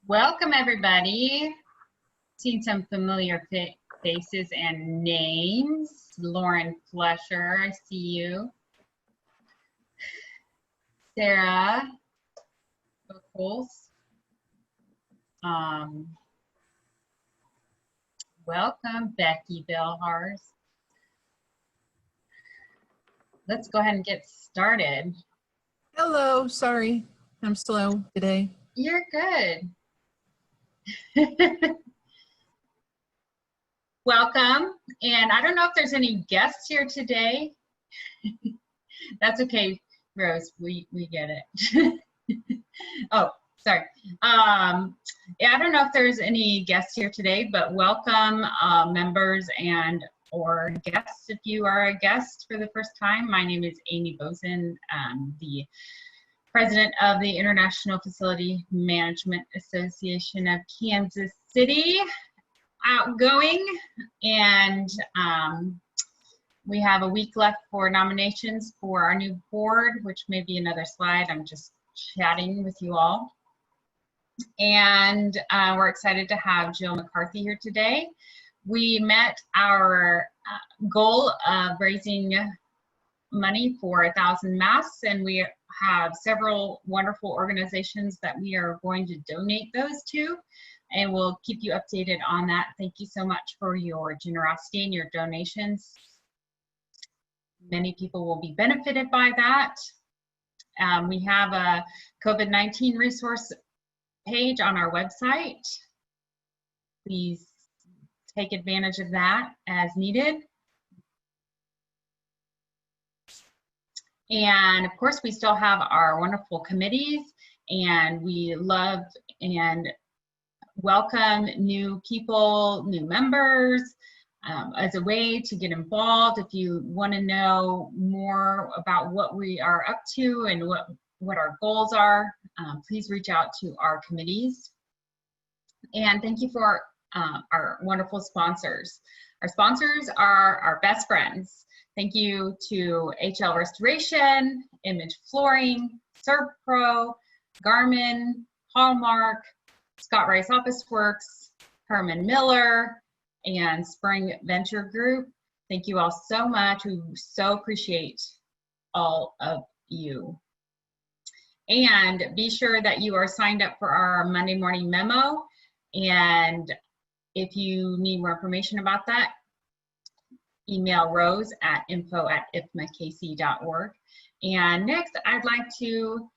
Welcome, everybody. Seen some familiar faces and names. Lauren Flesher, I see you. Sarah Buchholz. Welcome, Becky Bellhars. Let's go ahead and get started. Hello, sorry, I'm slow today. You're good. Welcome, and I don't know if there's any guests here today. That's okay, Rose, we get it. Oh, sorry. Yeah, I don't know if there's any guests here today, but welcome members and or guests. If you are a guest for the first time, my name is Amy Boson, the president of the International Facility Management Association of Kansas City, outgoing, and we have a week left for nominations for our new board, which may be another slide. I'm just chatting with you all. And we're excited to have Jill McCarthy here today. We met our goal of raising money for 1,000 masks, and we have several wonderful organizations that we are going to donate those to, and we'll keep you updated on that. Thank you so much for your generosity and your donations. Many people will be benefited by that. We have a COVID-19 resource page on our website. Please take advantage of that as needed. And of course, we still have our wonderful committees, and we love and welcome new people, new members, as a way to get involved. If you want to know more about what we are up to and what our goals are, please reach out to our committees. And thank you for our wonderful sponsors. Our sponsors are our best friends. Thank you to HL Restoration, Image Flooring, ServPro, Garmin, Hallmark, Scott Rice Office Works, Herman Miller, and Spring Venture Group. Thank you all so much. We so appreciate all of you. And be sure that you are signed up for our Monday morning memo. And if you need more information about that, email Rose at info@ifmaKC.org. And next, I'd like to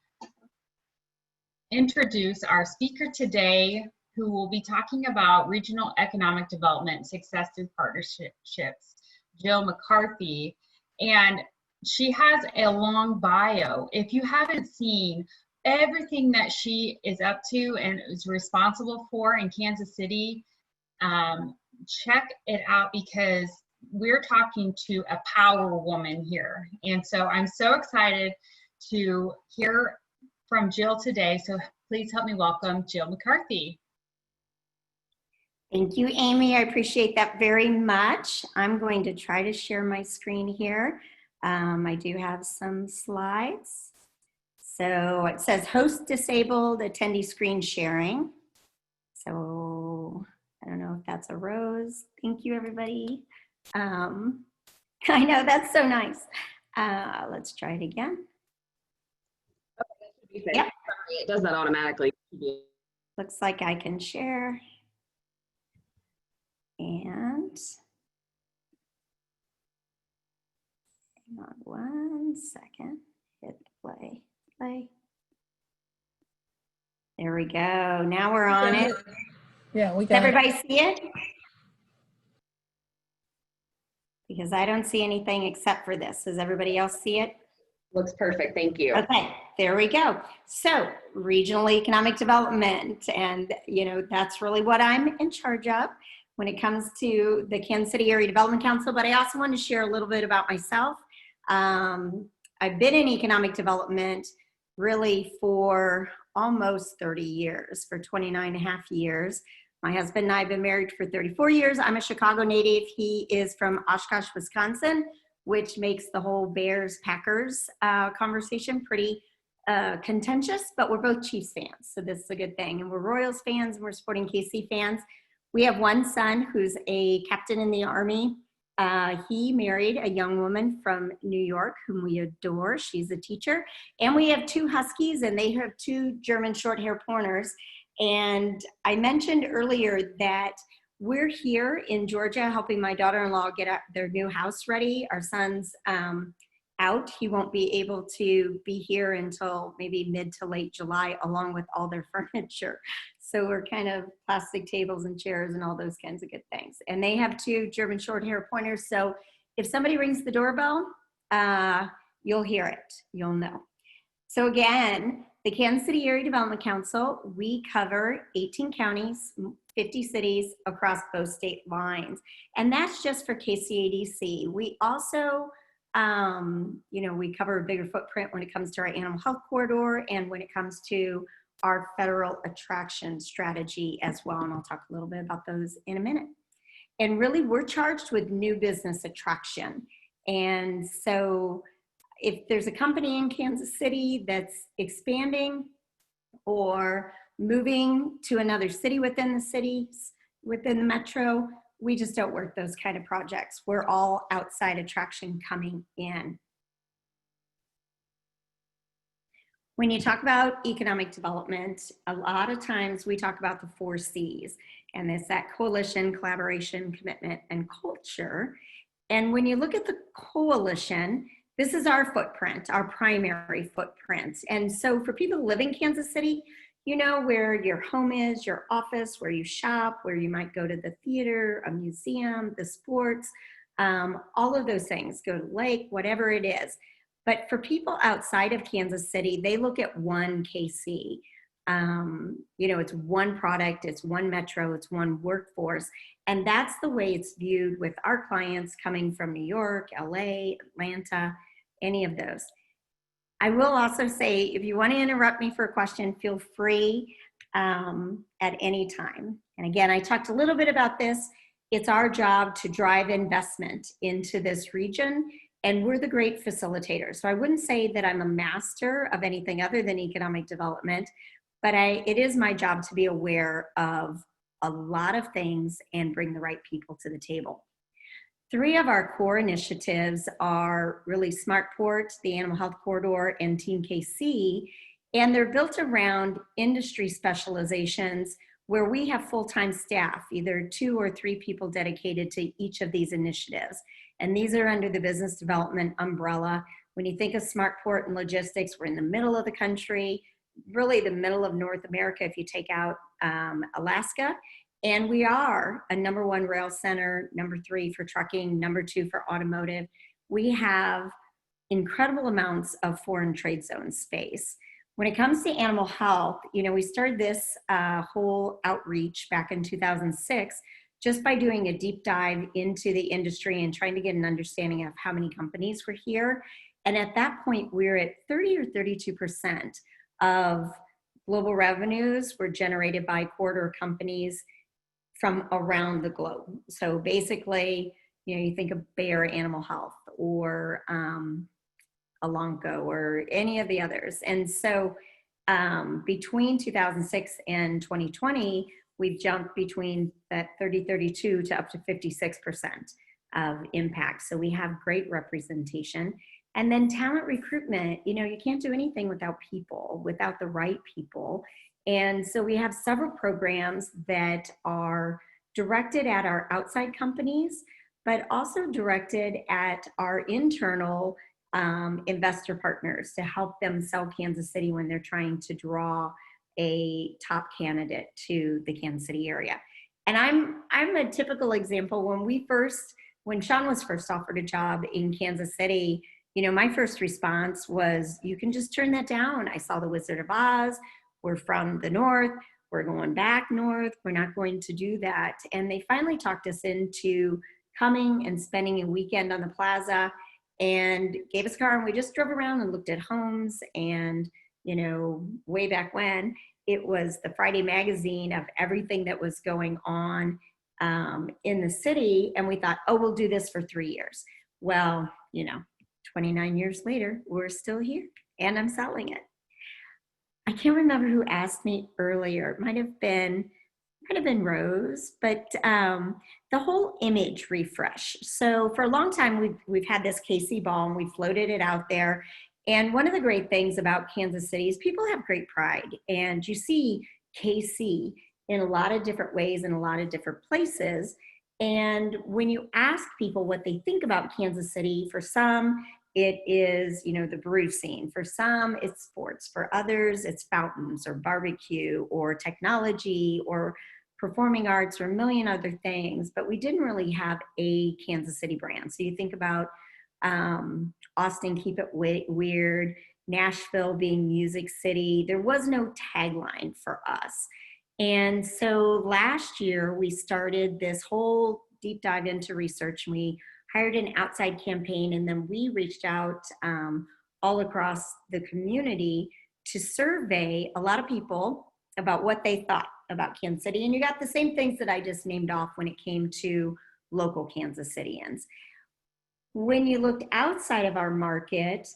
introduce our speaker today, who will be talking about regional economic development success through partnerships, Jill McCarthy. And she has a long bio. If you haven't seen everything that she is up to and is responsible for in Kansas City, check it out, because we're talking to a power woman here. And so I'm so excited to hear from Jill today. So please help me welcome Jill McCarthy. Thank you, Amy. I appreciate that very much. I'm going to try to share my screen here. I do have some slides. So it says host disabled, attendee screen sharing. So I don't know if that's a Rose. Thank you, everybody. I know, that's so nice. Let's try it again. Okay, yep. It does that automatically. Looks like I can share. And hang on one second. Hit play. There we go. Now we're on it. Yeah, we got Does everybody see it? Because I don't see anything except for this. Does everybody else see it? Looks perfect, thank you. Okay, there we go. So regional economic development, and that's really what I'm in charge of when it comes to the Kansas City Area Development Council. But I also want to share a little bit about myself. I've been in economic development really for almost 30 years, for 29 and a half years. My husband and I have been married for 34 years. I'm a Chicago native. He is from Oshkosh, Wisconsin, which makes the whole Bears-Packers conversation pretty contentious, but we're both Chiefs fans, so this is a good thing. And we're Royals fans, and we're supporting KC fans. We have one son who's a captain in the Army. He married a young woman from New York whom we adore. She's a teacher. And we have 2 Huskies, and they have 2 German short-hair pointers. And I mentioned earlier that we're here in Georgia helping my daughter-in-law get their new house ready. Our son's out. He won't be able to be here until maybe mid to late July, along with all their furniture. So we're kind of plastic tables and chairs and all those kinds of good things. And they have 2 German short hair pointers. So if somebody rings the doorbell, you'll hear it, you'll know. So again, the Kansas City Area Development Council, we cover 18 counties, 50 cities across both state lines. And that's just for KCADC. We also, we cover a bigger footprint when it comes to our animal health corridor and when it comes to our federal attraction strategy as well. And I'll talk a little bit about those in a minute. And really, we're charged with new business attraction. And so if there's a company in Kansas City that's expanding or moving to another city within the cities, within the metro, we just don't work those kind of projects. We're all outside attraction coming in. When you talk about economic development, a lot of times we talk about the 4 C's, and it's that coalition, collaboration, commitment, and culture. And when you look at the coalition, this is our footprint, our primary footprint. And so for people who live in Kansas City, you know where your home is, your office, where you shop, where you might go to the theater, a museum, the sports, all of those things, go to the lake, whatever it is. But for people outside of Kansas City, they look at one KC. It's one product, it's one metro, it's one workforce. And that's the way it's viewed with our clients coming from New York, LA, Atlanta, any of those. I will also say, if you want to interrupt me for a question, feel free at any time. And again, I talked a little bit about this. It's our job to drive investment into this region, and we're the great facilitators. So I wouldn't say that I'm a master of anything other than economic development, but it is my job to be aware of a lot of things and bring the right people to the table. 3 of our core initiatives are really SmartPort, the Animal Health Corridor, and Team KC, and they're built around industry specializations where we have full-time staff, either 2 or 3 people dedicated to each of these initiatives. And these are under the business development umbrella. When you think of SmartPort and logistics, we're in the middle of the country, really the middle of North America if you take out Alaska. And we are a #1 rail center, #3 for trucking, #2 for automotive. We have incredible amounts of foreign trade zone space. When it comes to animal health, we started this whole outreach back in 2006 just by doing a deep dive into the industry and trying to get an understanding of how many companies were here. And at that point, we were at 30 or 32% of global revenues were generated by corridor companies from around the globe. So basically, you think of Bayer Animal Health or Elanco or any of the others. And so between 2006 and 2020, we've jumped between that 32 to up to 56% of impact. So we have great representation. And then talent recruitment, you can't do anything without people, without the right people. And so we have several programs that are directed at our outside companies, but also directed at our internal investor partners to help them sell Kansas City when they're trying to draw a top candidate to the Kansas City area. And I'm a typical example. When Sean was first offered a job in Kansas City, my first response was, you can just turn that down. I saw The Wizard of Oz. We're from the north. We're going back north. We're not going to do that. And they finally talked us into coming and spending a weekend on the plaza and gave us a car, and we just drove around and looked at homes. And, way back when, it was the Friday magazine of everything that was going on in the city. And we thought, we'll do this for 3 years. Well, 29 years later, we're still here and I'm selling it. I can't remember who asked me earlier. It might have been Rose, but the whole image refresh. So for a long time, we've had this KC ball and we floated it out there. And one of the great things about Kansas City is people have great pride, and you see KC in a lot of different ways in a lot of different places. And when you ask people what they think about Kansas City, for some, it is, you know, the brew scene. For some, it's sports. For others, it's fountains or barbecue or technology or performing arts or a million other things. But we didn't really have a Kansas City brand. So you think about Austin, keep it weird, Nashville being Music City. There was no tagline for us. And so last year, we started this whole deep dive into research, and we hired an outside campaign, and then we reached out all across the community to survey a lot of people about what they thought about Kansas City. And you got the same things that I just named off when it came to local Kansas Cityans. When you looked outside of our market,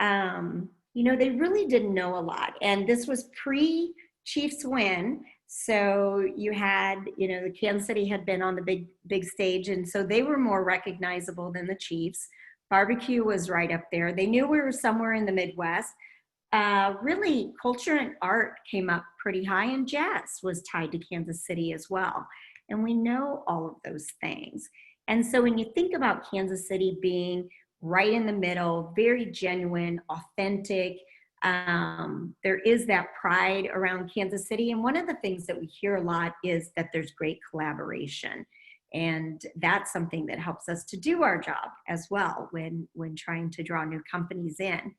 you know, they really didn't know a lot. And this was pre-Chiefs win. So you had, you know, the Kansas City had been on the big stage, and so they were more recognizable than the Chiefs. Barbecue was right up there. They knew we were somewhere in the Midwest. Really, culture and art came up pretty high, and jazz was tied to Kansas City as well. And we know all of those things. And so when you think about Kansas City being right in the middle, very genuine, authentic, there is that pride around Kansas City. And one of the things that we hear a lot is that there's great collaboration. And that's something that helps us to do our job as well when trying to draw new companies in.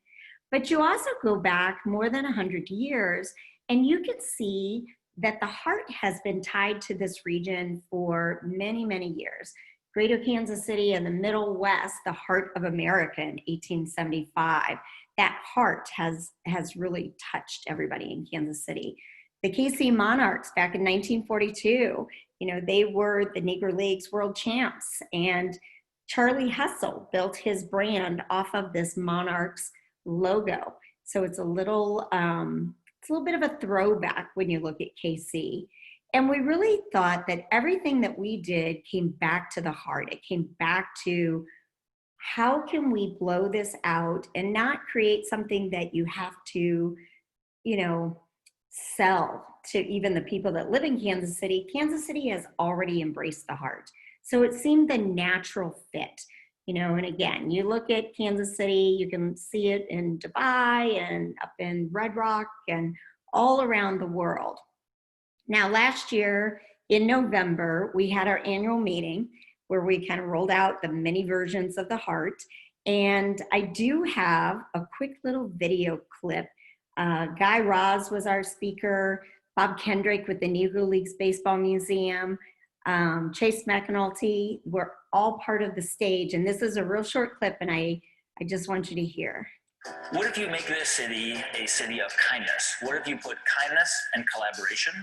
But you also go back more than 100 years, and you can see that the heart has been tied to this region for many, many years. Greater Kansas City and the Middle West, the heart of America in 1875. That heart has really touched everybody in Kansas City. The KC Monarchs back in 1942, you know, they were the Negro Leagues world champs, and Charlie Hustle built his brand off of this Monarchs logo. So it's a little bit of a throwback when you look at KC. And we really thought that everything that we did came back to the heart. It came back to, how can we blow this out and not create something that you have to, you know, sell to even the people that live in Kansas City? Kansas City has already embraced the heart. So it seemed the natural fit, you know, and again, you look at Kansas City, you can see it in Dubai and up in Red Rock and all around the world. Now, last year in November, we had our annual meeting where we kind of rolled out the many versions of the heart. And I do have a quick little video clip. Guy Raz was our speaker, Bob Kendrick with the Negro Leagues Baseball Museum, Chase McAnulty were all part of the stage. And this is a real short clip, and I just want you to hear. What if you make this city a city of kindness? What if you put kindness and collaboration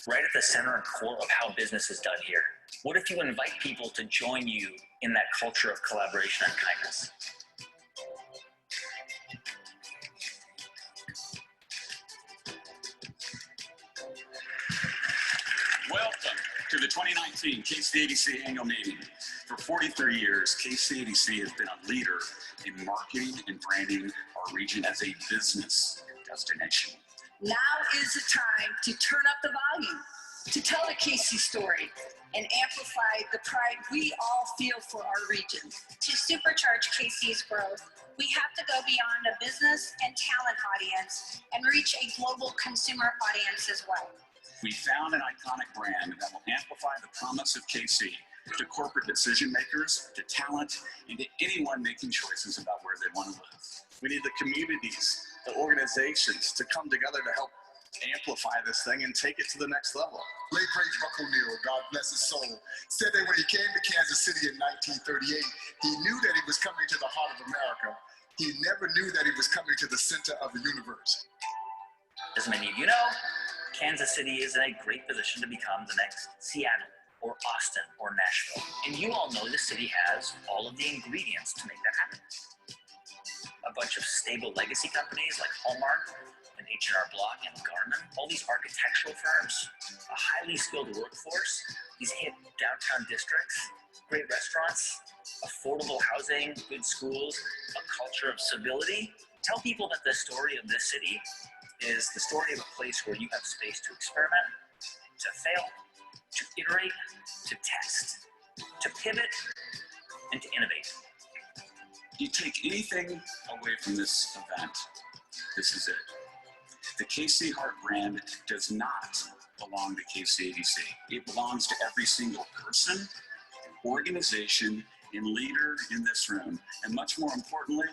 right at the center and core of how business is done here? What if you invite people to join you in that culture of collaboration and kindness? Welcome to the 2019 KCADC annual meeting. For 43 years, KCADC has been a leader in marketing and branding our region as a business destination. Now is the time to turn up the volume, to tell the KC story, and amplify the pride we all feel for our region. To supercharge KC's growth, we have to go beyond a business and talent audience and reach a global consumer audience as well. We found an iconic brand that will amplify the promise of KC to corporate decision makers, to talent, and to anyone making choices about where they want to live. We need the communities, the organizations to come together to help amplify this thing and take it to the next level. Late great Buck O'Neill, God bless his soul, said that when he came to Kansas City in 1938, he knew that he was coming to the heart of America. He never knew that he was coming to the center of the universe. As many of you know, Kansas City is in a great position to become the next Seattle or Austin or Nashville. And you all know the city has all of the ingredients to make that happen. A bunch of stable legacy companies like Hallmark, an H&R Block and Garmin, all these architectural firms, a highly skilled workforce, these hip downtown districts, great restaurants, affordable housing, good schools, a culture of civility. Tell people that the story of this city is the story of a place where you have space to experiment, to fail, to iterate, to test, to pivot, and to innovate. You take anything away from this event, this is it. The KC Heart brand does not belong to KCADC. It belongs to every single person, organization, and leader in this room, and much more importantly,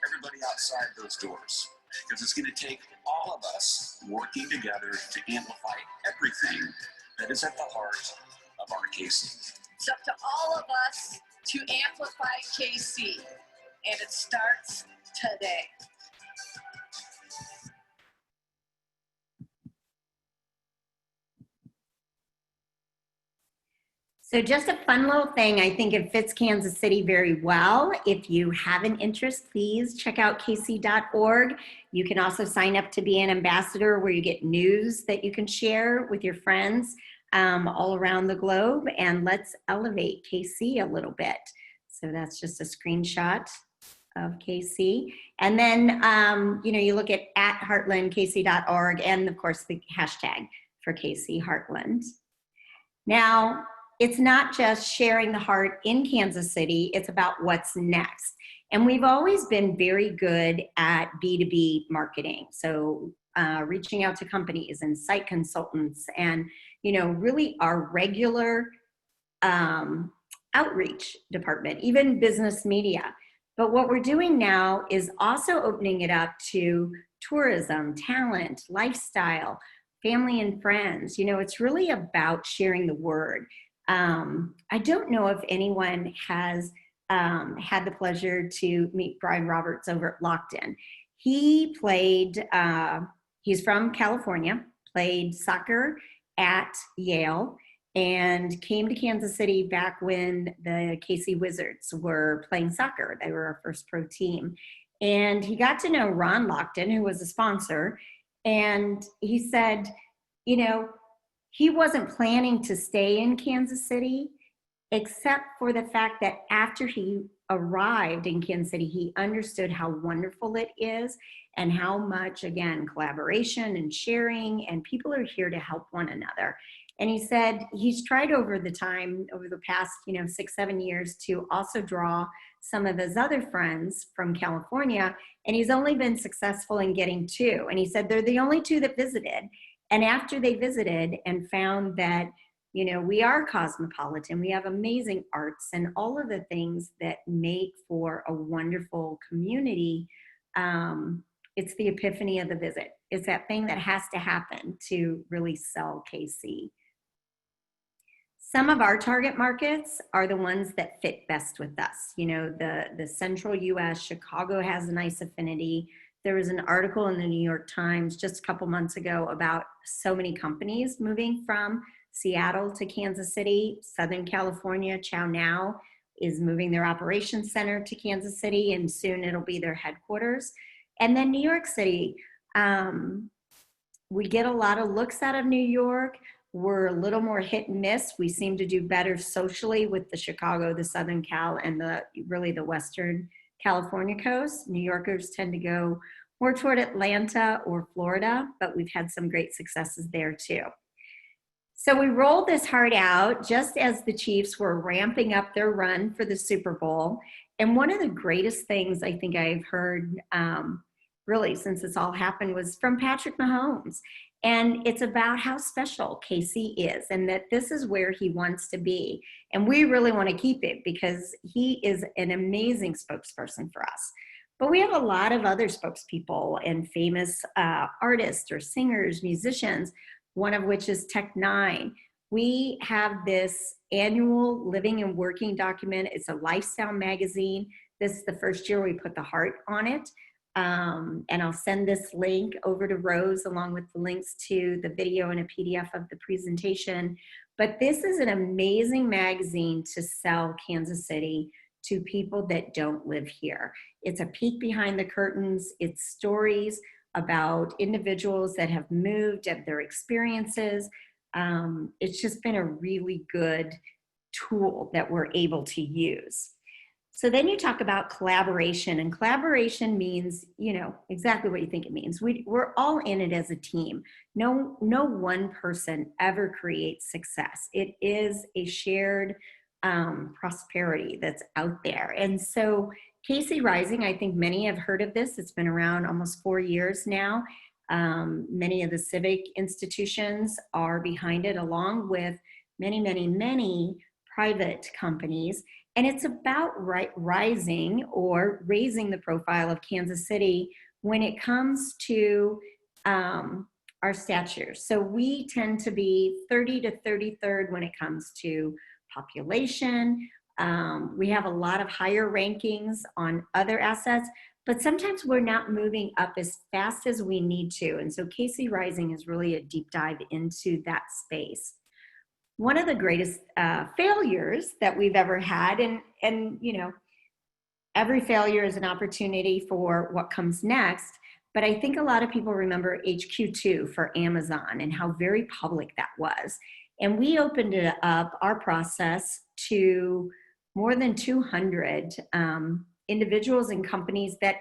everybody outside those doors. Because it's going to take all of us working together to amplify everything that is at the heart of our KC. It's up to all of us to amplify KC, and it starts today. So just a fun little thing, I think it fits Kansas City very well. If you have an interest, please check out kc.org. You can also sign up to be an ambassador where you get news that you can share with your friends all around the globe. And let's elevate KC a little bit. So that's just a screenshot of KC. And then, you look at Heartland, kc.org, and of course the hashtag for KC Heartland. Now, it's not just sharing the heart in Kansas City, it's about what's next. And we've always been very good at B2B marketing. So reaching out to companies and site consultants and, really our regular outreach department, even business media. But what we're doing now is also opening it up to tourism, talent, lifestyle, family and friends. It's really about sharing the word. I don't know if anyone has had the pleasure to meet Brian Roberts over at Locked In. He played, he's from California, played soccer at Yale, and came to Kansas City back when the KC Wizards were playing soccer. They were our first pro team. And he got to know Ron Lockton, who was a sponsor, and he said, he wasn't planning to stay in Kansas City, except for the fact that after he arrived in Kansas City, he understood how wonderful it is and how much, again, collaboration and sharing, and people are here to help one another. And he said he's tried over the past, 6-7 years to also draw some of his other friends from California, and he's only been successful in getting 2. And he said they're the only 2 that visited. And after they visited and found that, we are cosmopolitan, we have amazing arts and all of the things that make for a wonderful community, it's the epiphany of the visit. It's that thing that has to happen to really sell KC. Some of our target markets are the ones that fit best with us. The central US, Chicago has a nice affinity. There was an article in the New York Times just a couple months ago about so many companies moving from Seattle to Kansas City. Southern California, Chow Now, is moving their operations center to Kansas City, and soon it'll be their headquarters. And then New York City, we get a lot of looks out of New York. We're a little more hit and miss. We seem to do better socially with the Chicago, the Southern Cal, and the Western California coast. New Yorkers tend to go more toward Atlanta or Florida, but we've had some great successes there too. So we rolled this heart out just as the Chiefs were ramping up their run for the Super Bowl. And one of the greatest things I think I've heard really since this all happened was from Patrick Mahomes. And it's about how special KC is and that this is where he wants to be. And we really want to keep it because he is an amazing spokesperson for us. But we have a lot of other spokespeople and famous artists or singers, musicians, one of which is Tech9. We have this annual living and working document. It's a lifestyle magazine. This is the first year we put the heart on it. And I'll send this link over to Rose along with the links to the video and a PDF of the presentation. But this is an amazing magazine to sell Kansas City to people that don't live here. It's a peek behind the curtains. It's stories about individuals that have moved and their experiences. It's just been a really good tool that we're able to use. So then you talk about collaboration, and collaboration means, you know, exactly what you think it means. We're all in it as a team. No one person ever creates success. It is a shared prosperity that's out there. And so KC Rising, I think many have heard of this. It's been around almost 4 years now. Many of the civic institutions are behind it, along with many private companies. And it's about rising or raising the profile of Kansas City when it comes to our statures. So we tend to be 30 to 33rd when it comes to population. We have a lot of higher rankings on other assets, but sometimes we're not moving up as fast as we need to. And so KC Rising is really a deep dive into that space. One of the greatest failures that we've ever had, and you know, every failure is an opportunity for what comes next, but I think a lot of people remember HQ2 for Amazon and how very public that was. And we opened it up, our process, to more than 200 individuals and companies that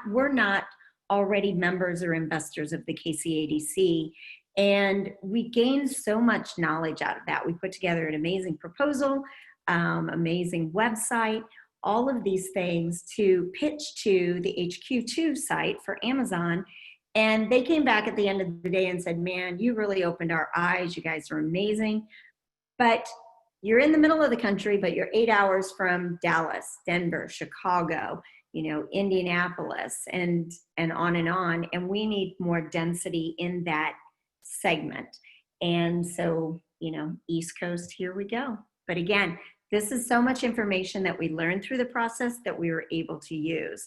were not already members or investors of the KCADC. And we gained so much knowledge out of that. We put together an amazing proposal, amazing website, all of these things to pitch to the HQ2 site for Amazon. And they came back at the end of the day and said, man, you really opened our eyes. You guys are amazing. But you're in the middle of the country, but you're 8 hours from Dallas, Denver, Chicago, you know, Indianapolis, and on. And we need more density in that segment. And so, you know, East Coast, here we go. But again, this is so much information that we learned through the process that we were able to use.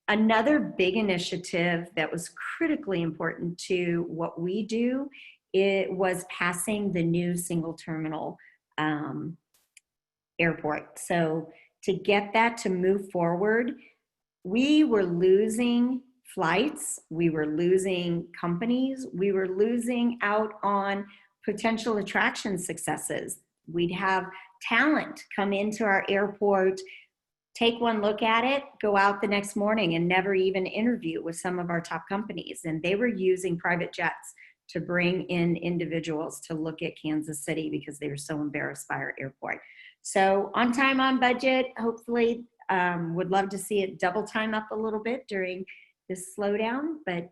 Another big initiative that was critically important to what we do, it was passing the new single terminal airport. So to get that to move forward, we were losing flights, we were losing companies, we were losing out on potential attraction successes. We'd have talent come into our airport, take one look at it, go out the next morning and never even interview with some of our top companies. And they were using private jets to bring in individuals to look at Kansas City because they were so embarrassed by our airport. So on time, on budget, hopefully would love to see it double time up a little bit during this slowdown. But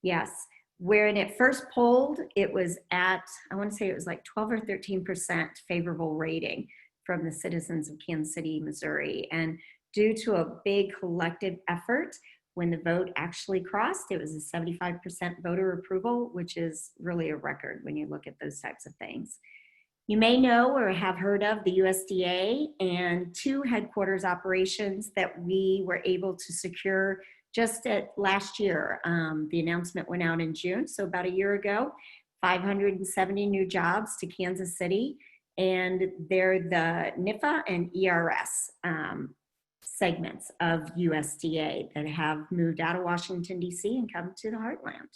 yes, when it first polled, it was at, I want to say it was like 12 or 13% favorable rating from the citizens of Kansas City, Missouri. And due to a big collective effort, when the vote actually crossed, it was a 75% voter approval, which is really a record when you look at those types of things. You may know or have heard of the USDA and 2 headquarters operations that we were able to secure just last year. The announcement went out in June, so about a year ago, 570 new jobs to Kansas City, and they're the NIFA and ERS segments of USDA that have moved out of Washington, D.C. and come to the heartland.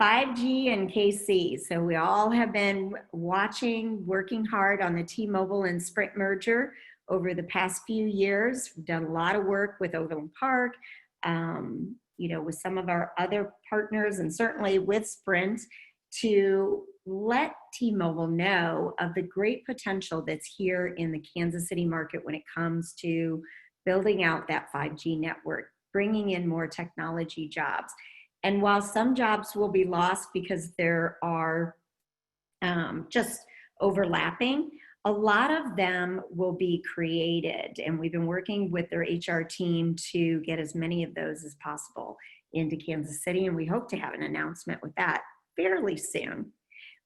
5G and KC. So we all have been watching, working hard on the T-Mobile and Sprint merger over the past few years. We've done a lot of work with Overland Park, you know, with some of our other partners, and certainly with Sprint, to let T-Mobile know of the great potential that's here in the Kansas City market when it comes to building out that 5G network, bringing in more technology jobs. And while some jobs will be lost because there are just overlapping, a lot of them will be created. And we've been working with their HR team to get as many of those as possible into Kansas City. And we hope to have an announcement with that fairly soon.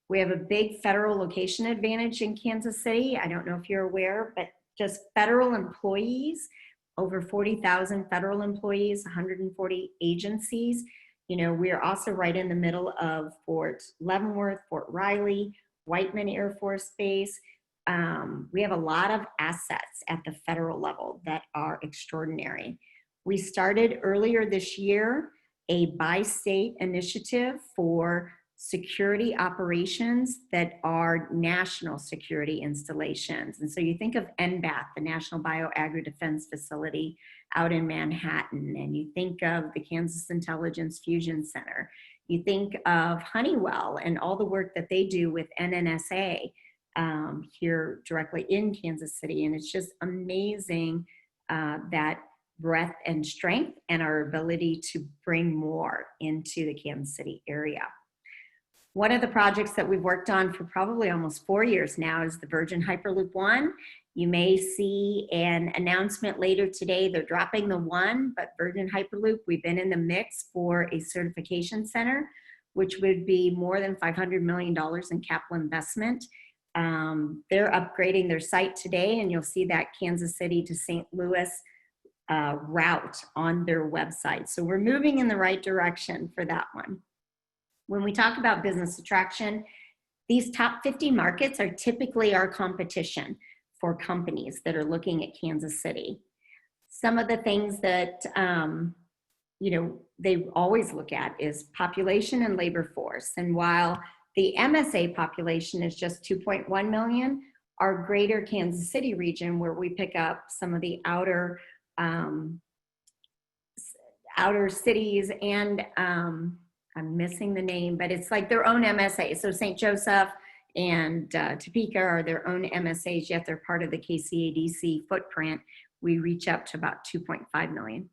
We have a big federal location advantage in Kansas City. I don't know if you're aware, but just federal employees, over 40,000 federal employees, 140 agencies. You know, we are also right in the middle of Fort Leavenworth, Fort Riley, Whiteman Air Force Base. We have a lot of assets at the federal level that are extraordinary. We started earlier this year a bi-state initiative for security operations that are national security installations. And so you think of NBAT, the National Bio-Agri-Defense Facility out in Manhattan, and you think of the Kansas Intelligence Fusion Center. You think of Honeywell and all the work that they do with NNSA here directly in Kansas City. And it's just amazing that breadth and strength and our ability to bring more into the Kansas City area. One of the projects that we've worked on for probably almost 4 years now is the Virgin Hyperloop One. You may see an announcement later today. They're dropping the one, but Virgin Hyperloop, we've been in the mix for a certification center, which would be more than $500 million in capital investment. They're upgrading their site today, and you'll see that Kansas City to St. Louis route on their website. So we're moving in the right direction for that one. When we talk about business attraction, these top 50 markets are typically our competition for companies that are looking at Kansas City. Some of the things that they always look at is population and labor force. And while the MSA population is just 2.1 million, our greater Kansas City region, where we pick up some of the outer cities and I'm missing the name, but it's like their own MSA. So St. Joseph and Topeka are their own MSAs, yet they're part of the KCADC footprint. We reach up to about 2.5 million.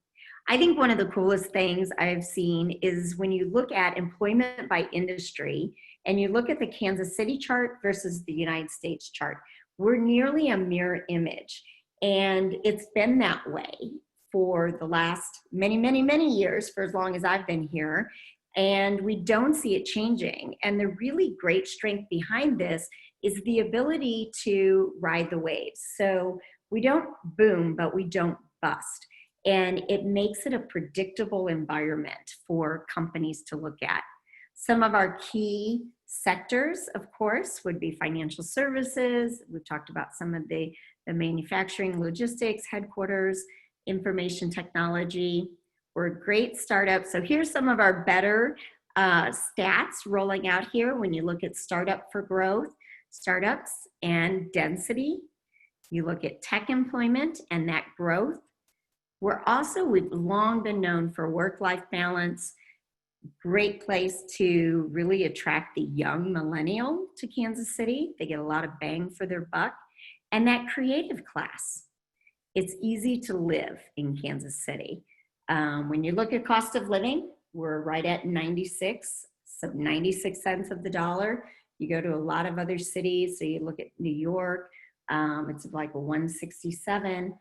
I think one of the coolest things I've seen is when you look at employment by industry and you look at the Kansas City chart versus the United States chart, we're nearly a mirror image. And it's been that way for the last many, many, many years, for as long as I've been here. And we don't see it changing. And the really great strength behind this is the ability to ride the waves. So we don't boom, but we don't bust. And it makes it a predictable environment for companies to look at. Some of our key sectors, of course, would be financial services. We've talked about some of the manufacturing, logistics, headquarters, information technology. We're a great startup. So here's some of our better stats rolling out here when you look at startup for growth, startups and density. You look at tech employment and that growth. We've long been known for work-life balance, great place to really attract the young millennial to Kansas City. They get a lot of bang for their buck. And that creative class. It's easy to live in Kansas City. When you look at cost of living, we're right at 96 cents of the dollar. You go to a lot of other cities, so you look at New York, it's like a 167.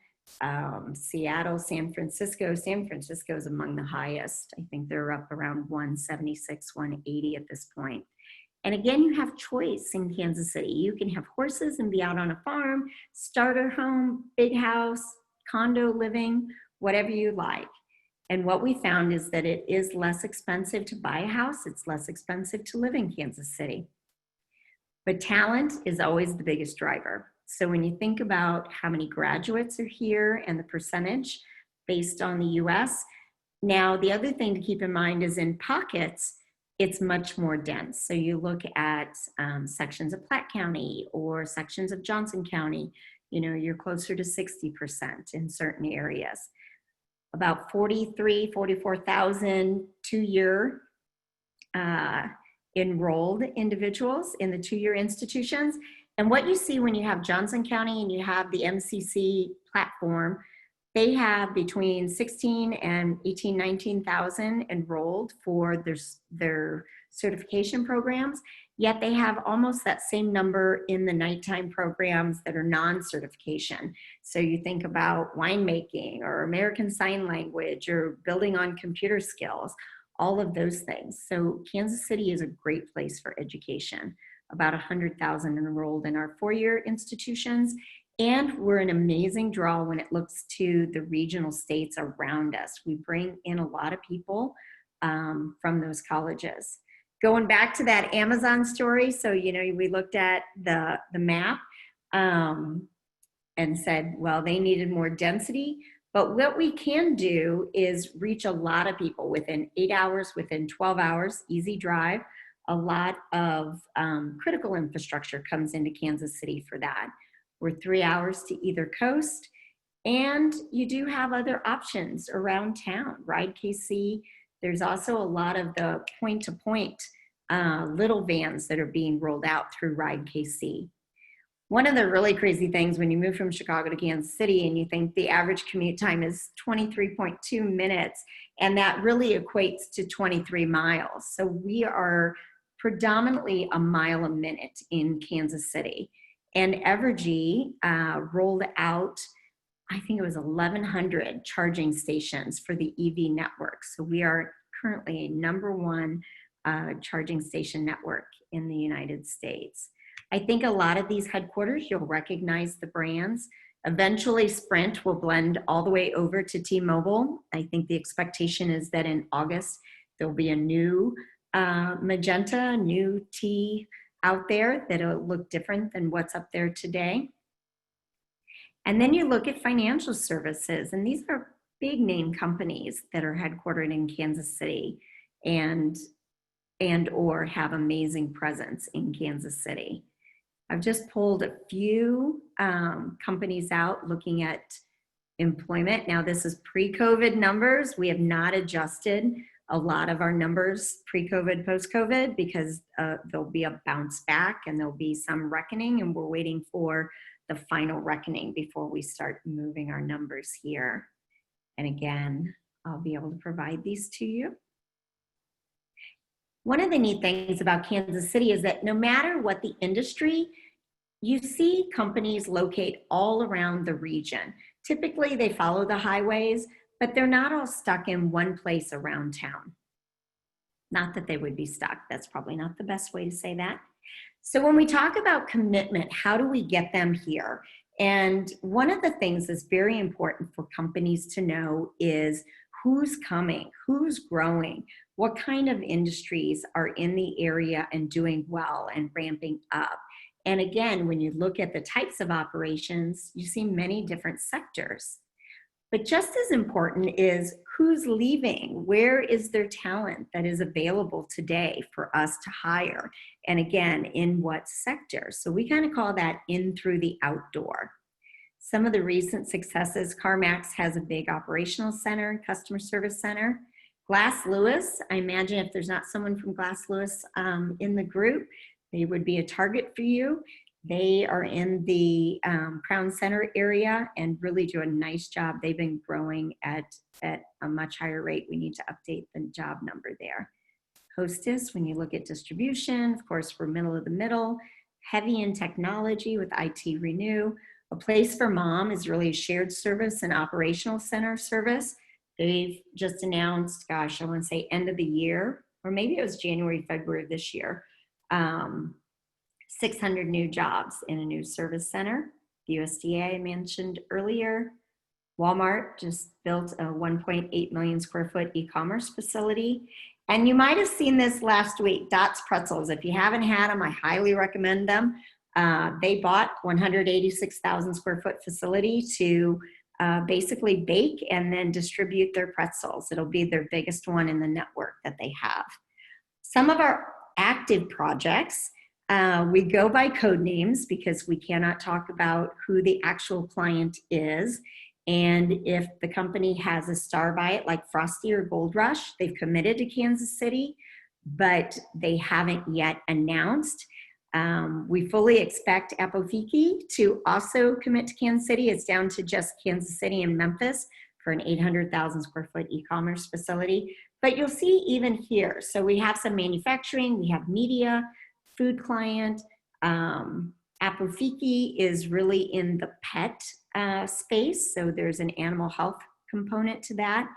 Seattle, San Francisco is among the highest. I think they're up around 176, 180 at this point. And again, you have choice in Kansas City. You can have horses and be out on a farm, starter home, big house, condo living, whatever you like. And what we found is that it is less expensive to buy a house. It's less expensive to live in Kansas City. But talent is always the biggest driver. So when you think about how many graduates are here and the percentage based on the US, now the other thing to keep in mind is in pockets, it's much more dense. So you look at sections of Platte County or sections of Johnson County, you're closer to 60% in certain areas. About 44,000 two-year enrolled individuals in the two-year institutions. And what you see when you have Johnson County and you have the MCC platform, they have between 16 and 19,000 enrolled for their certification programs, yet they have almost that same number in the nighttime programs that are non-certification. So you think about winemaking or American Sign Language or building on computer skills, all of those things. So Kansas City is a great place for education. About 100,000 enrolled in our four-year institutions. And we're an amazing draw when it looks to the regional states around us. We bring in a lot of people from those colleges. Going back to that Amazon story, so we looked at the map and said, well, they needed more density, But what we can do is reach a lot of people within 8 hours, within 12 hours, easy drive. A lot of critical infrastructure comes into Kansas City for that. We're 3 hours to either coast, and you do have other options around town. Ride KC, there's also a lot of the point-to-point little vans that are being rolled out through Ride KC. One of the really crazy things when you move from Chicago to Kansas City and you think the average commute time is 23.2 minutes, and that really equates to 23 miles. So we are predominantly a mile a minute in Kansas City. And Evergy rolled out, I think it was 1,100 charging stations for the EV network. So we are currently a #1 charging station network in the United States. I think a lot of these headquarters, you'll recognize the brands. Eventually, Sprint will blend all the way over to T-Mobile. I think the expectation is that in August, there'll be a new Magenta, new T out there that'll look different than what's up there today. And then you look at financial services, and these are big name companies that are headquartered in Kansas City and or have amazing presence in Kansas City. I've just pulled a few companies out looking at employment. Now this is pre-COVID numbers. We have not adjusted a lot of our numbers pre-COVID, post-COVID, because there'll be a bounce back and there'll be some reckoning, and we're waiting for the final reckoning before we start moving our numbers here. And again, I'll be able to provide these to you. One of the neat things about Kansas City is that no matter what the industry, you see companies locate all around the region. Typically, they follow the highways, but they're not all stuck in one place around town. Not that they would be stuck. That's probably not the best way to say that. So when we talk about commitment, how do we get them here? And one of the things that's very important for companies to know is who's coming, who's growing, what kind of industries are in the area and doing well and ramping up. And again, when you look at the types of operations, you see many different sectors. But just as important is who's leaving, where is their talent that is available today for us to hire? And again, in what sector? So we kind of call that in through the outdoor. Some of the recent successes, CarMax has a big operational center, customer service center. Glass Lewis, I imagine if there's not someone from Glass Lewis in the group, they would be a target for you. They are in the Crown Center area and really do a nice job. They've been growing at a much higher rate. We need to update the job number there. Hostess, when you look at distribution, of course, we're middle of the middle. Heavy in technology with IT Renew. A Place for Mom is really a shared service and operational center service. They've just announced, gosh, I want to say end of the year, or maybe it was January, February of this year, 600 new jobs in a new service center. The USDA I mentioned earlier. Walmart just built a 1.8 million square foot e-commerce facility. And you might have seen this last week, Dots Pretzels. If you haven't had them, I highly recommend them. They bought 186,000 square foot facility to basically bake and then distribute their pretzels. It'll be their biggest one in the network that they have. Some of our active projects, we go by code names because we cannot talk about who the actual client is. And if the company has a star by it, like Frosty or Gold Rush, they've committed to Kansas City, but they haven't yet announced. We fully expect uphold to also commit to Kansas City. It's down to just Kansas City and Memphis for an 800,000 square foot e-commerce facility. But you'll see even here, so we have some manufacturing, we have media, food client. Uphold is really in the pet space, so there's an animal health component to that.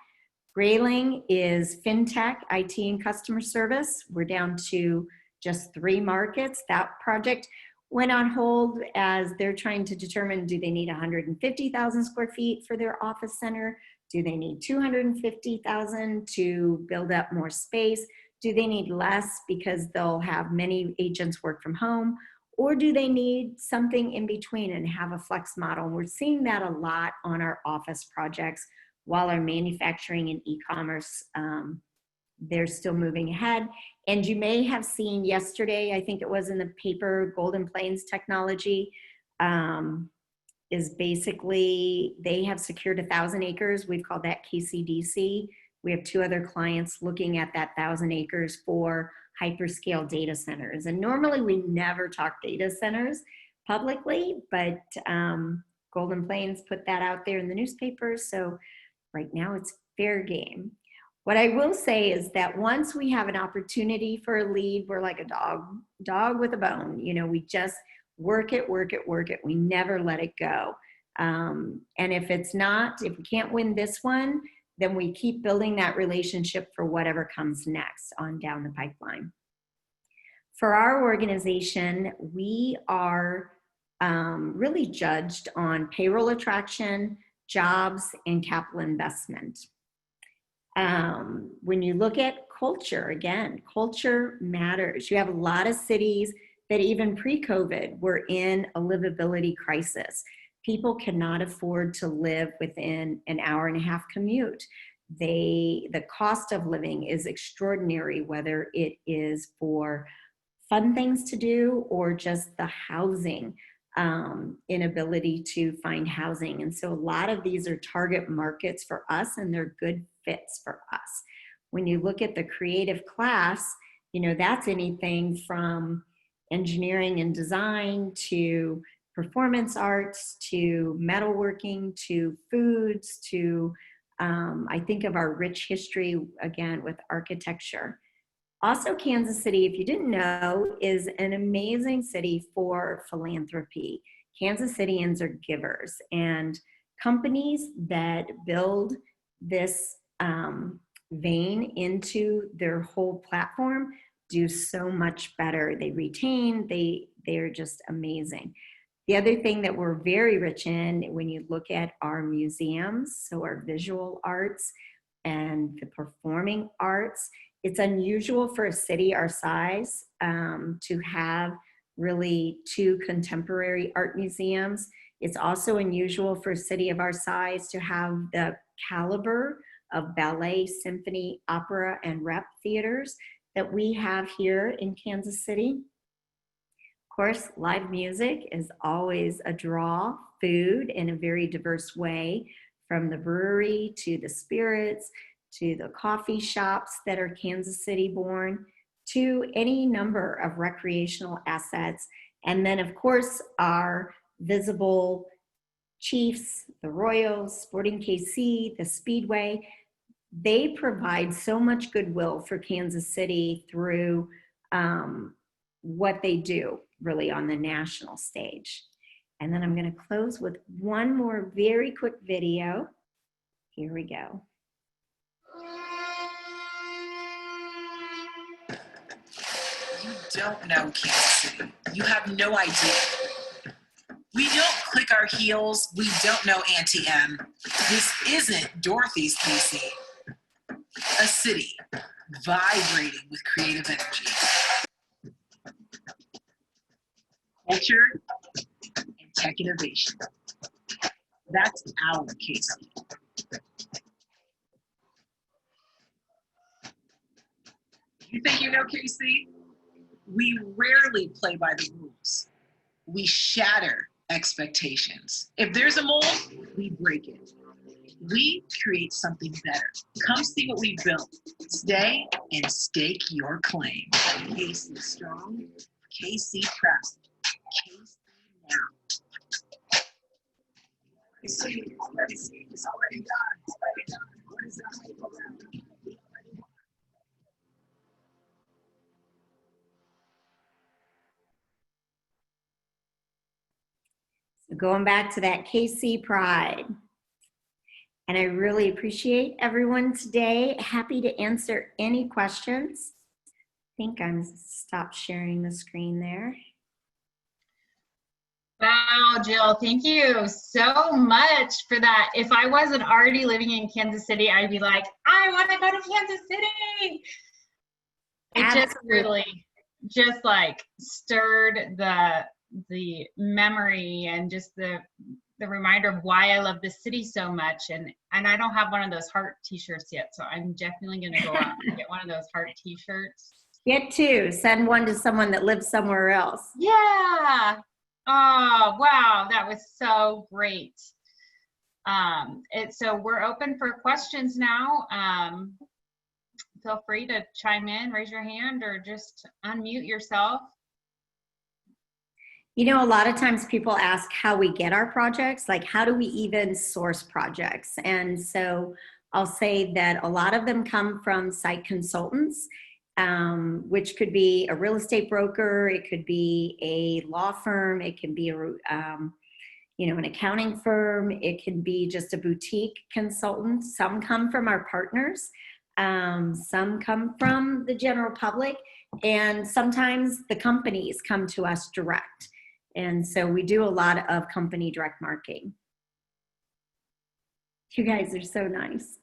Grayling is fintech, IT, and customer service. We're down to just 3 markets. That project went on hold as they're trying to determine, do they need 150,000 square feet for their office center? Do they need 250,000 to build up more space? Do they need less because they'll have many agents work from home? Or do they need something in between and have a flex model? We're seeing that a lot on our office projects, while our manufacturing and e-commerce, they're still moving ahead. And you may have seen yesterday, I think it was in the paper, Golden Plains Technology is basically, they have secured 1,000 acres. We've called that KCADC. We have 2 other clients looking at that 1,000 acres for hyperscale data centers. And normally we never talk data centers publicly, but Golden Plains put that out there in the newspapers. So right now it's fair game. What I will say is that once we have an opportunity for a lead, we're like a dog with a bone. You know, we just work it. We never let it go. And if we can't win this one, then we keep building that relationship for whatever comes next on down the pipeline. For our organization, we are really judged on payroll attraction, jobs, and capital investment. When you look at culture, again, culture matters. You have a lot of cities that even pre-COVID were in a livability crisis. People cannot afford to live within an hour-and-a-half commute. The cost of living is extraordinary, whether it is for fun things to do or just the housing, inability to find housing. And so a lot of these are target markets for us, and they're good fits for us. When you look at the creative class, you know, that's anything from engineering and design to performance arts to metalworking to foods to I think of our rich history again with architecture. Also, Kansas City, if you didn't know, is an amazing city for philanthropy. Kansas Cityans are givers, and companies that build this vein into their whole platform do so much better. They retain, they're just amazing. The other thing that we're very rich in when you look at our museums, so our visual arts and the performing arts, it's unusual for a city our size to have really 2 contemporary art museums. It's also unusual for a city of our size to have the caliber of ballet, symphony, opera, and rep theaters that we have here in Kansas City. Of course, live music is always a draw, food in a very diverse way, from the brewery to the spirits, to the coffee shops that are Kansas City born, to any number of recreational assets. And then of course, our visible Chiefs, the Royals, Sporting KC, the Speedway, they provide so much goodwill for Kansas City through what they do really on the national stage. And then I'm going to close with one more very quick video. Here we go. You don't know Kansas City. You have no idea. We don't click our heels. We don't know Auntie M. This isn't Dorothy's PC. A city vibrating with creative energy. Culture and tech innovation. That's our KC. You think you know KC? We rarely play by the rules. We shatter expectations. If there's a mold, we break it. We create something better. Come see what we built. Stay and stake your claim. KC strong, KC proud, KC now. KC is already done. What is that around? Going back to that KC pride. And I really appreciate everyone today. Happy to answer any questions. I think I'm stopped sharing the screen there. Wow, Jill, thank you so much for that. If I wasn't already living in Kansas City, I'd be like, I want to go to Kansas City. It just really just like stirred the memory and just the reminder of why I love this city so much. And I don't have one of those heart t-shirts yet, so I'm definitely going to go out and get one of those heart t-shirts. Get two. Send one to someone that lives somewhere else. Yeah. Oh, wow. That was so great. So we're open for questions now. Feel free to chime in, raise your hand, or just unmute yourself. You know, a lot of times people ask how we get our projects, like how do we even source projects? And so I'll say that a lot of them come from site consultants, which could be a real estate broker, it could be a law firm, it can be a, an accounting firm, it can be just a boutique consultant. Some come from our partners, some come from the general public, and sometimes the companies come to us direct. And so we do a lot of company direct marketing. You guys are so nice.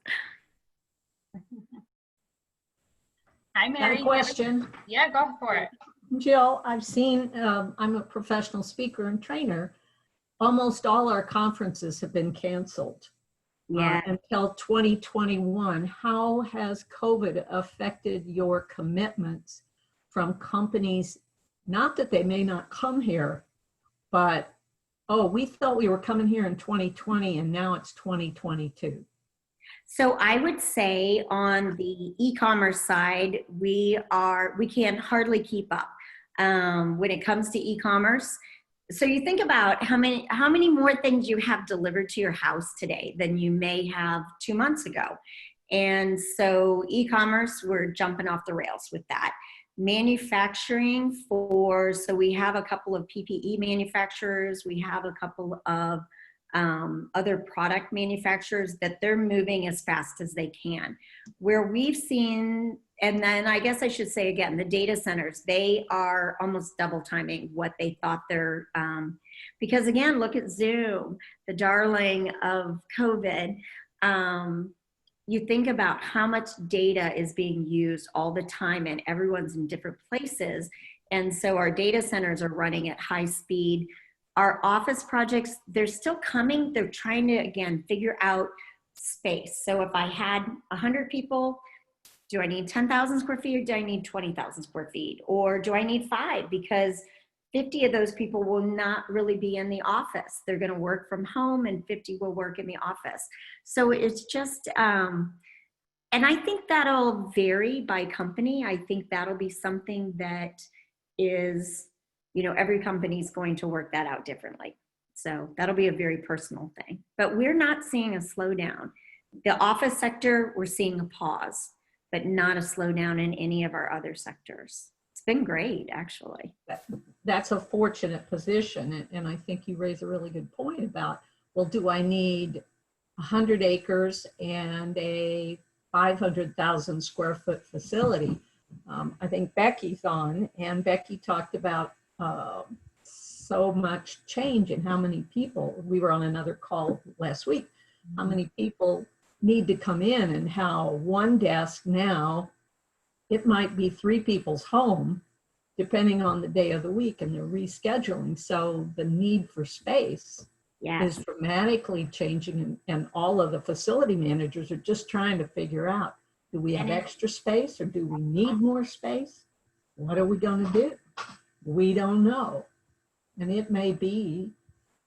Hi, Mary. Got a question. Yeah, go for it. Jill, I've seen, I'm a professional speaker and trainer. Almost all our conferences have been canceled until 2021. How has COVID affected your commitments from companies? Not that they may not come here, but, oh, we thought we were coming here in 2020 and now it's 2022. So I would say on the e-commerce side, we can hardly keep up when it comes to e-commerce. So you think about how many more things you have delivered to your house today than you may have 2 months ago. And so e-commerce, we're jumping off the rails with that. Manufacturing so we have a couple of PPE manufacturers, we have a couple of other product manufacturers that they're moving as fast as they can. Where we've seen, and then I guess I should say again, the data centers, they are almost double timing what they thought they're, because again, look at Zoom, the darling of COVID. You think about how much data is being used all the time and everyone's in different places. And so our data centers are running at high speed. Our office projects, they're still coming. They're trying to, again, figure out space. So if I had 100 people, do I need 10,000 square feet or do I need 20,000 square feet? Or do I need 5? Because 50 of those people will not really be in the office. They're going to work from home and 50 will work in the office. So it's just, and I think that'll vary by company. I think that'll be something that is, every company is going to work that out differently. So that'll be a very personal thing. But we're not seeing a slowdown. The office sector, we're seeing a pause, but not a slowdown in any of our other sectors. It's been great, actually. That's a fortunate position. And I think you raise a really good point about, well, do I need 100 acres and a 500,000 square foot facility? I think Becky's on, and Becky talked about so much change in how many people, we were on another call last week, how many people need to come in and how one desk now, it might be 3 people's home, depending on the day of the week, and they're rescheduling. So the need for space is dramatically changing, and all of the facility managers are just trying to figure out, do we have extra space or do we need more space? What are we going to do? We don't know. And it may be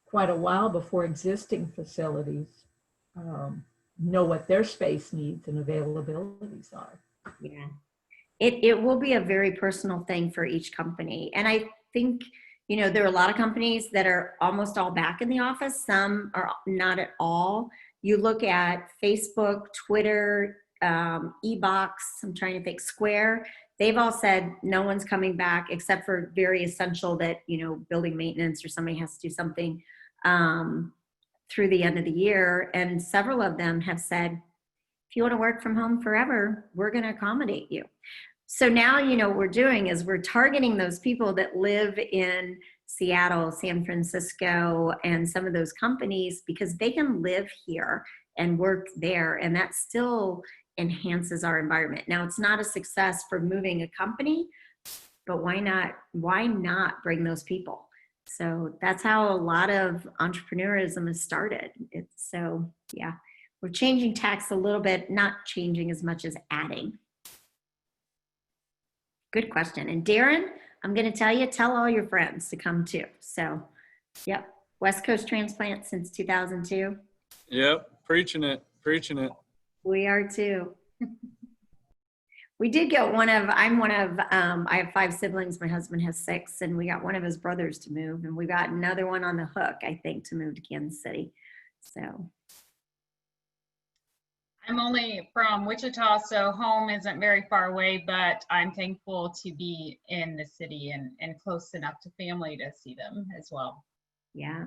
quite a while before existing facilities know what their space needs and availabilities are. Yeah. It will be a very personal thing for each company. And I think, there are a lot of companies that are almost all back in the office. Some are not at all. You look at Facebook, Twitter, eBox, I'm trying to think, Square. They've all said no one's coming back except for very essential that, building maintenance or somebody has to do something through the end of the year. And several of them have said, if you want to work from home forever, we're going to accommodate you. So now, what we're doing is we're targeting those people that live in Seattle, San Francisco, and some of those companies because they can live here and work there. And that still enhances our environment. Now, it's not a success for moving a company, but why not bring those people? So that's how a lot of entrepreneurism has started. It's so, yeah, we're changing tax a little bit, not changing as much as adding. Good question. And Darren, I'm going to tell all your friends to come too. So, yep, West Coast transplant since 2002. Yep, preaching it. We are too. We did get I have 5 siblings. My husband has 6, and we got one of his brothers to move, and we got another one on the hook, I think, to move to Kansas City. So. I'm only from Wichita, so home isn't very far away, but I'm thankful to be in the city and close enough to family to see them as well. Yeah.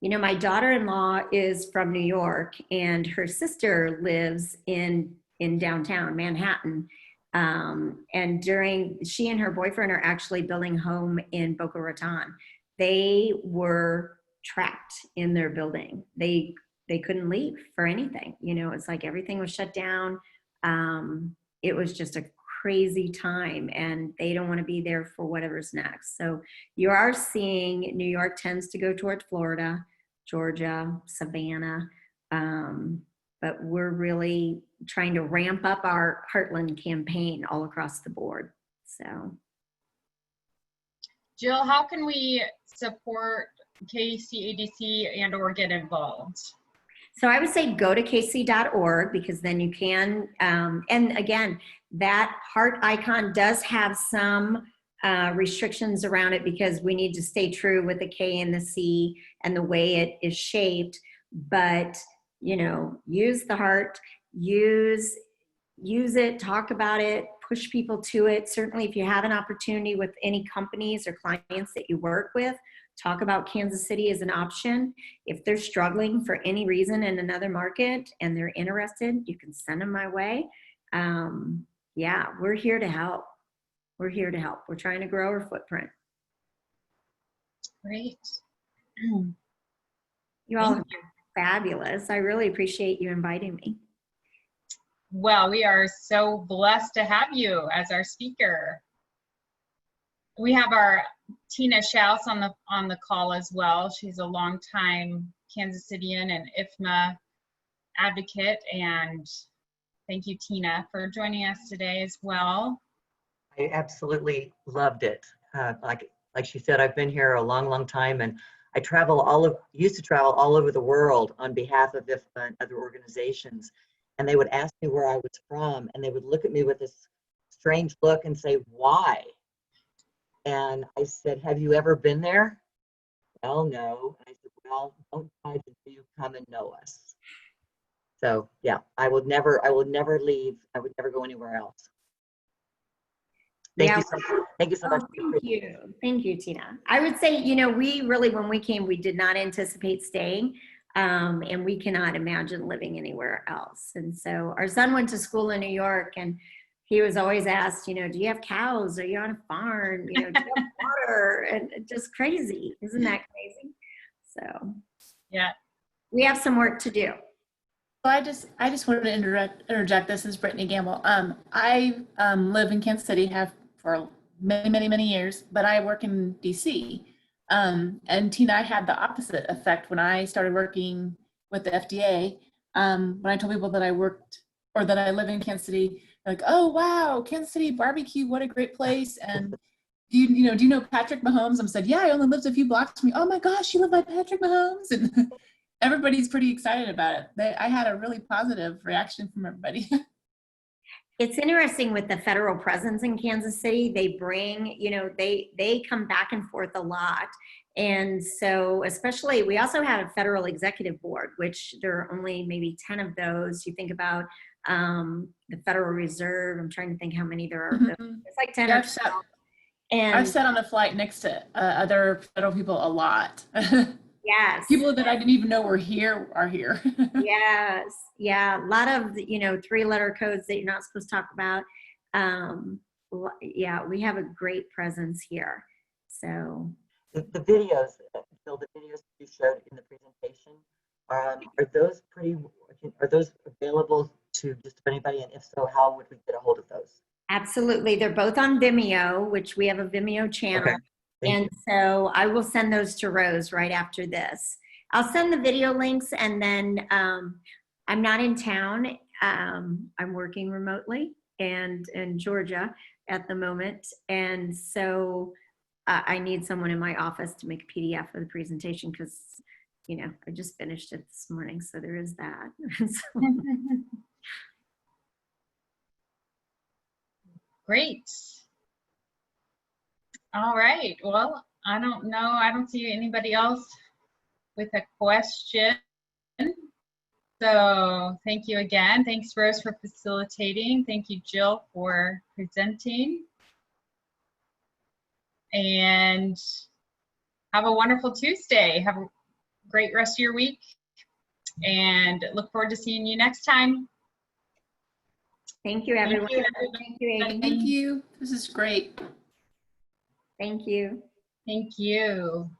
You know, my daughter-in-law is from New York, and her sister lives in downtown Manhattan. And she and her boyfriend are actually building a home in Boca Raton. They were trapped in their building. They couldn't leave for anything. You know, it's like everything was shut down. It was just a crazy time, and they don't want to be there for whatever's next. So you are seeing New York tends to go toward Florida, Georgia, Savannah. But we're really trying to ramp up our Heartland campaign all across the board. So, Jill, how can we support KCADC and or get involved? So I would say go to kc.org, because then you can, and again, that heart icon does have some restrictions around it, because we need to stay true with the K and the C and the way it is shaped. But, you know, use the heart, use it, talk about it, push people to it. Certainly if you have an opportunity with any companies or clients that you work with, talk about Kansas City as an option. If they're struggling for any reason in another market and they're interested, you can send them my way. Yeah, we're here to help. We're here to help. We're trying to grow our footprint. Great. You all are fabulous. I really appreciate you inviting me. Well, we are so blessed to have you as our speaker. We have our Tina Schaus on the call as well. She's a longtime Kansas Cityan and IFMA advocate, and thank you, Tina, for joining us today as well. I absolutely loved it. Like she said, I've been here a long time, and I used to travel all over the world on behalf of IFMA and other organizations. And they would ask me where I was from, and they would look at me with this strange look and say, why? And I said, have you ever been there? Well, no. And I said, well, don't try to do, come and know us. So yeah, I will never leave. I would never go anywhere else. Thank you so much. Thank you, Tina. I would say, you know, we really, when we came, we did not anticipate staying. And we cannot imagine living anywhere else. And so our son went to school in New York, and he was always asked, you know, do you have cows? Are you on a farm? You know, do you have water? And just crazy. Isn't that crazy? So yeah, we have some work to do. So I just wanted to interject. This is Brittany Gamble. I live in Kansas City, have for many years, but I work in DC. And Tina, I had the opposite effect when I started working with the FDA. When I told people that I worked or that I live in Kansas City, they're like, oh wow, Kansas City barbecue, what a great place. And do you know Patrick Mahomes? I said, yeah, I only lived a few blocks from you. Oh my gosh, you live by Patrick Mahomes? And everybody's pretty excited about it. I had a really positive reaction from everybody. It's interesting with the federal presence in Kansas City. They bring, you know, they come back and forth a lot. And so especially, we also have a federal executive board, which there are only maybe 10 of those. You think about the Federal Reserve. I'm trying to think how many there are. It's like 10 or 12. And I've sat on a flight next to other federal people a lot. Yes. People that I didn't even know were here are here. Yes. Yeah. A lot of, you know, 3-letter codes that you're not supposed to talk about. Yeah, we have a great presence here. So the videos, Phil, the videos you showed in the presentation, are those available to just anybody? And if so, how would we get a hold of those? Absolutely. They're both on Vimeo, which we have a Vimeo channel. Okay. Thank And so I will send those to Rose right after this. I'll send the video links, and then I'm not in town. I'm working remotely and in Georgia at the moment. And so I need someone in my office to make a PDF of the presentation because, you know, I just finished it this morning. So there is that. Great. All right. Well, I don't know. I don't see anybody else with a question. So thank you again. Thanks, Rose, for facilitating. Thank you, Jill, for presenting. And have a wonderful Tuesday. Have a great rest of your week. And look forward to seeing you next time. Thank you, everyone. Thank you, Amy. Thank you. This is great. Thank you. Thank you.